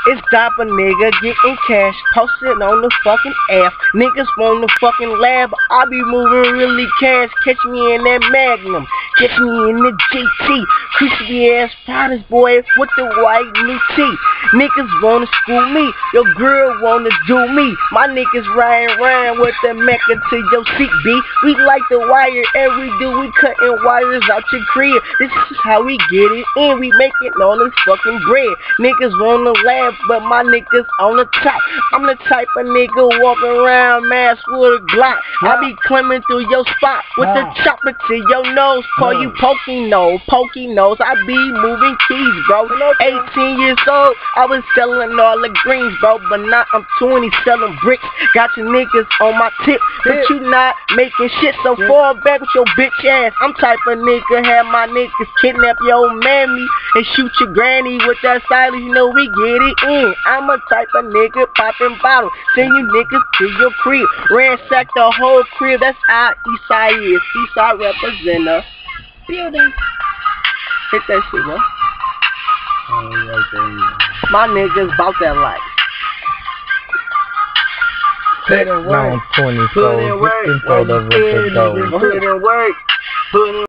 It's stop a nigga getting cash, posted on the fucking app. Niggas want the fucking lab, I be moving really cash. Catch me in that Magnum, catch me in the GT. Crispy ass Prada's boy with the white new tee. Niggas wanna school me, your girl wanna do me. My niggas riding around with the Mecca to your seat, B. We like the wire, every do we cutting wires out your crib. This is how we get it in, we making all this fucking bread. Niggas wanna laugh, but my niggas on the top. I'm the type of nigga walking around mask with a Glock. I be climbing through your spot with the chopper to your nose. Call you Pokey Nose. I be moving keys, bro. 18 years old, I was selling all the greens, bro. But now I'm 20 selling bricks. Got your niggas on my tip, but you not making shit. So fall back with your bitch ass. I'm type of nigga, have my niggas kidnap your mammy and shoot your granny with that silence. You know we get it in. I'm a type of nigga popping bottles, send you niggas to your crib, ransack the whole crib. That's how Eastside is. Eastside representer. Building. Hit that shit, bro. My niggas bout that life. Put in work. Put in work. Put in work. Put in